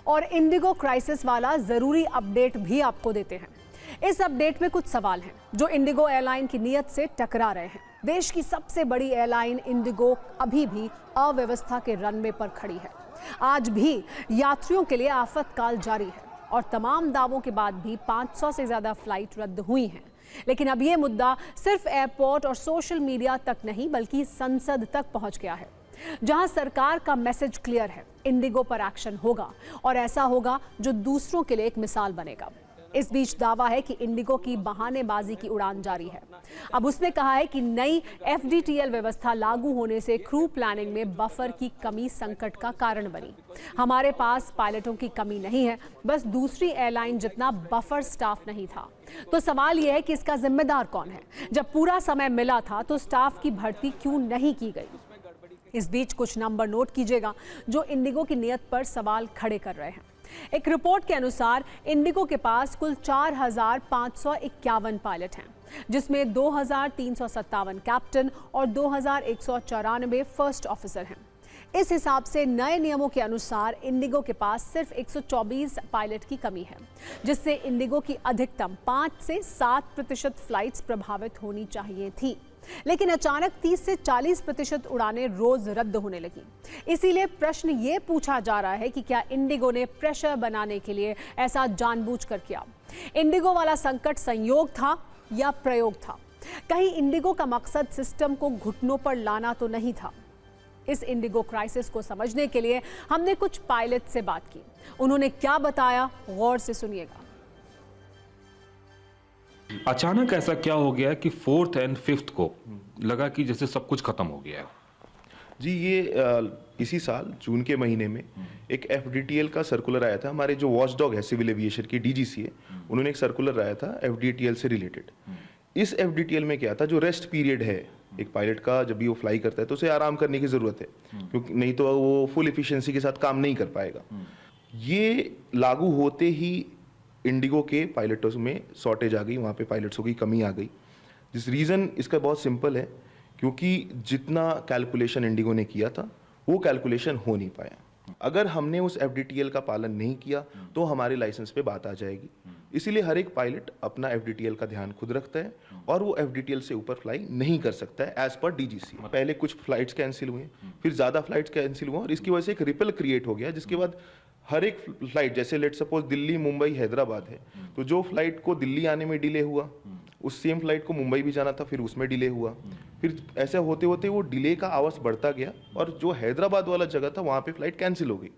और Indigo crisis वाला जरूरी अपडेट भी आपको देते हैं। इस अपडेट में कुछ सवाल हैं जो इंडिगो एयरलाइन की नीयत से टकरा रहे हैं। देश की सबसे बड़ी एयरलाइन इंडिगो अभी भी अव्यवस्था के रनवे पर खड़ी है। आज भी यात्रियों के लिए आफतकाल जारी है और तमाम दावों के बाद भी 500 से ज्यादा फ्लाइट रद्द हुई हैं। लेकिन अब ये मुद्दा सिर्फ एयरपोर्ट और सोशल मीडिया तक नहीं बल्कि संसद तक पहुंच गया है, जहां सरकार का मैसेज क्लियर है, इंडिगो पर एक्शन होगा और ऐसा होगा जो दूसरों के लिए एक मिसाल बनेगा। इस बीच दावा है कि इंडिगो की बहानेबाजी की उड़ान जारी है। अब उसने कहा है कि नई FDTL व्यवस्था लागू होने से क्रू प्लानिंग में बफर की कमी संकट का कारण बनी। हमारे पास पायलटों की कमी नहीं है, बस दूसरी एयरलाइन जितना बफर स्टाफ नहीं था। तो सवाल यह है कि इसका जिम्मेदार कौन है? जब पूरा समय मिला था तो स्टाफ की भर्ती क्यों नहीं की गई? इस बीच कुछ नंबर नोट कीजिएगा जो इंडिगो की नीयत पर सवाल खड़े कर रहे हैं। एक रिपोर्ट के अनुसार इंडिगो के पास कुल 4,551 पायलट हैं, जिसमें 2,357 कैप्टन और 2,194 फर्स्ट ऑफिसर हैं। इस हिसाब से नए नियमों के अनुसार इंडिगो के पास सिर्फ 124 पायलट की कमी है, जिससे इंडिगो की अधिकतम 5 से 7% फ्लाइट्स प्रभावित होनी चाहिए थी। लेकिन अचानक 30 से 40% उड़ानें रोज रद्द होने लगी। इसीलिए प्रश्न ये पूछा जा रहा है कि क्या इंडिगो ने प्रेशर बनाने के लिए ऐसा जानबूझकर किया? इंडिगो वाला संकट संयोग था या प्रयोग था? कहीं इंडिगो का मकसद सिस्टम को घुटनों पर लाना तो नहीं था? इस इंडिगो क्राइसिस को समझने के लिए हमने कुछ पायलट से बात की। उन्होंने क्या बताया, गौर से सुनिएगा। अचानक ऐसा क्या हो गया कि 4th और 5th को लगा कि जैसे सब कुछ खत्म हो गया है? जी, ये इसी साल जून के महीने में एक FDTL का सर्कुलर आया था। हमारे जो वॉचडॉग है सिविल एविएशन की DGCA, उन्होंने एक सर्कुलर आया था FDTL से रिलेटेड। इस FDTL में क्या था, जो रेस्ट पीरियड है एक पायलट का, जब भी वो फ्लाई करता है तो उसे आराम करने की ज़रूरत है, क्योंकि नहीं तो वो फुल एफिशिएंसी के साथ काम नहीं कर पाएगा। ये लागू होते ही इंडिगो के पायलटों में शॉर्टेज आ गई, वहाँ पे पायलट्सों की कमी आ गई। जिस रीज़न इसका बहुत सिंपल है, क्योंकि जितना कैलकुलेशन इंडिगो ने किया था वो कैलकुलेशन हो नहीं पाया। अगर हमने उस FDTL का पालन नहीं किया तो हमारे लाइसेंस पे बात आ जाएगी। इसीलिए हर एक पायलट अपना FDTL का ध्यान खुद रखता है और वो FDTL से ऊपर फ्लाई नहीं कर सकता है एज पर DGCA। पहले कुछ फ्लाइट्स कैंसिल हुए, फिर ज़्यादा फ्लाइट्स कैंसिल हुए और इसकी वजह से एक रिपल क्रिएट हो गया, जिसके बाद हर एक फ्लाइट, जैसे लेट सपोज दिल्ली, मुंबई, हैदराबाद है, तो जो फ्लाइट को दिल्ली आने में डिले हुआ, उस सेम फ्लाइट को मुंबई भी जाना था, फिर उसमें डिले हुआ। फिर ऐसे होते होते वो डिले का आवर्स बढ़ता गया और जो हैदराबाद वाला जगह था वहाँ पे फ्लाइट कैंसिल हो गई।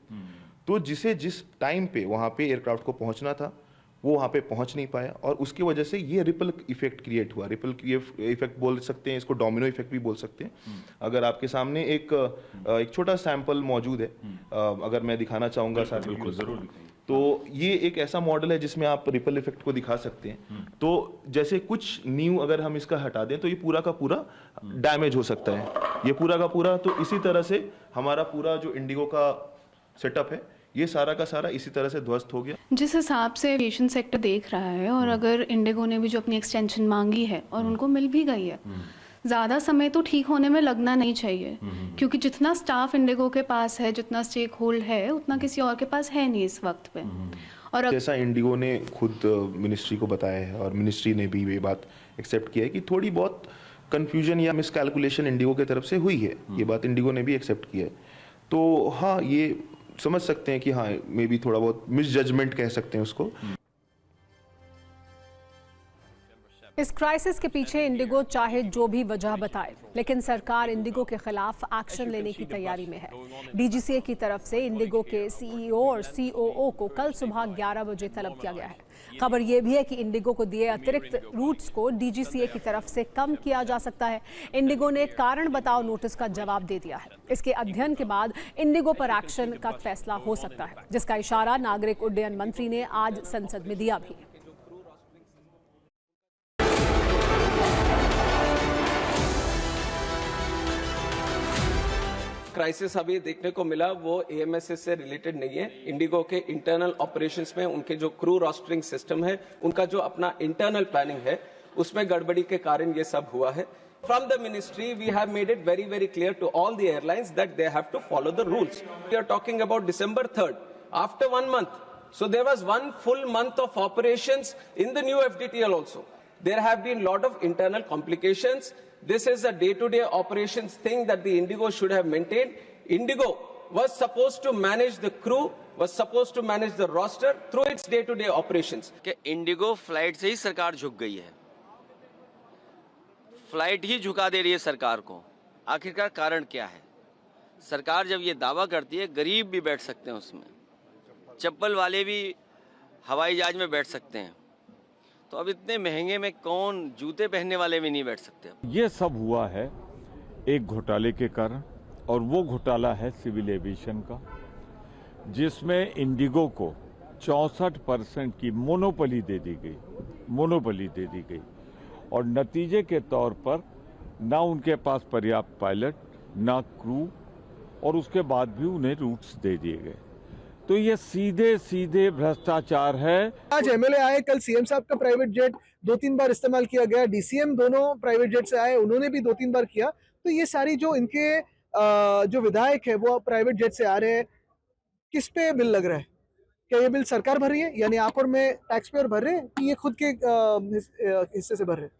तो जिसे जिस टाइम पे वहाँ पे एयरक्राफ्ट को पहुँचना था वो वहाँ पे पहुँच नहीं पाया और उसकी वजह से ये रिपल इफेक्ट क्रिएट हुआ। रिपल इफेक्ट बोल सकते हैं इसको, डोमिनो इफेक्ट भी बोल सकते हैं। अगर आपके सामने एक छोटा सैंपल मौजूद है, अगर मैं दिखाना चाहूँगा सर। बिल्कुल, जरूर। तो ये एक ऐसा मॉडल है जिसमें आप रिपल इफेक्ट को दिखा सकते हैं। तो जैसे कुछ न्यू अगर हम इसका हटा दें तो ये पूरा का पूरा डैमेज हो सकता है, ये पूरा का पूरा। तो इसी तरह से हमारा पूरा जो इंडिगो का सेटअप है ये सारा का सारा इसी तरह से ध्वस्त हो गया। जिस हिसाब से एविएशन सेक्टर देख रहा है और अगर इंडिगो ने भी जो अपनी एक्सटेंशन मांगी है और उनको मिल भी गई है, ज़्यादा समय तो ठीक होने में लगना नहीं चाहिए, क्योंकि जितना स्टाफ इंडिगो के पास है, जितना स्टेक होल्ड है, उतना किसी और के पास है नहीं इस वक्त पे। और जैसा इंडिगो ने खुद मिनिस्ट्री को बताया है और मिनिस्ट्री ने भी ये बात एक्सेप्ट किया है कि थोड़ी बहुत कंफ्यूजन या मिसकैलकुलेशन इंडिगो की तरफ से हुई है, ये बात इंडिगो ने भी एक्सेप्ट किया है। तो हाँ, ये समझ सकते हैं कि हाँ, मे बी थोड़ा बहुत मिसजजमेंट कह सकते हैं उसको। इस क्राइसिस के पीछे इंडिगो चाहे जो भी वजह बताए, लेकिन सरकार इंडिगो के खिलाफ एक्शन लेने की तैयारी में है। DGCA की तरफ से इंडिगो के CEO और COO को कल सुबह 11 बजे तलब किया गया है। खबर यह भी है कि इंडिगो को दिए अतिरिक्त रूट्स को DGCA की तरफ से कम किया जा सकता है। इंडिगो ने कारण बताओ नोटिस का जवाब दे दिया है। इसके अध्ययन के बाद इंडिगो पर एक्शन का फैसला हो सकता है, जिसका इशारा नागरिक उड्डयन मंत्री ने आज संसद में दिया भी। क्राइसिस अभी देखने को मिला वो AMSS से रिलेटेड नहीं है। इंडिगो के इंटरनल ऑपरेशंस में उनके जो क्रू रोस्टरिंग सिस्टम है, उनका जो अपना इंटरनल प्लानिंग है, उसमें गड़बड़ी के कारण ये सब हुआ है। From the ministry, we have made it very, very clear to all the airlines that they have to follow the rules. We are talking about December 3rd. after 1 month. So there was 1 full month of operations in the new FDTL also. There have been a lot of internal complications. This is a day-to-day operations thing that the Indigo should have maintained. Indigo was supposed to manage the crew, was supposed to manage the roster through its day-to-day operations. कि Indigo flight से ही सरकार झुक गई है, flight ही झुका दे रही है सरकार को। आखिरकार कारण क्या है? सरकार जब ये दावा करती है गरीब भी बैठ सकते हैं उसमें, चप्पल वाले भी हवाई जहाज में बैठ सकते हैं, तो अब इतने महंगे में कौन, जूते पहनने वाले भी नहीं बैठ सकते। ये सब हुआ है एक घोटाले के कारण, और वो घोटाला है सिविल एविएशन का, जिसमें इंडिगो को 64% की मोनोपोली दे दी गई, और नतीजे के तौर पर ना उनके पास पर्याप्त पायलट, ना क्रू, और उसके बाद भी उन्हें रूट्स दे दिए गए। तो ये सीधे भ्रष्टाचार है। आज एमएलए आए, कल सीएम साहब का प्राइवेट जेट 2-3 बार इस्तेमाल किया गया, डीसीएम दोनों प्राइवेट जेट से आए, उन्होंने भी 2-3 बार किया। तो ये सारी जो इनके जो विधायक है वो प्राइवेट जेट से आ रहे हैं, किस पे बिल लग रहा है? क्या ये बिल सरकार भर रही है, यानी आप और मैं टैक्स पेयर भर रहे हैं, कि ये खुद के हिस्से से भर रहे हैं?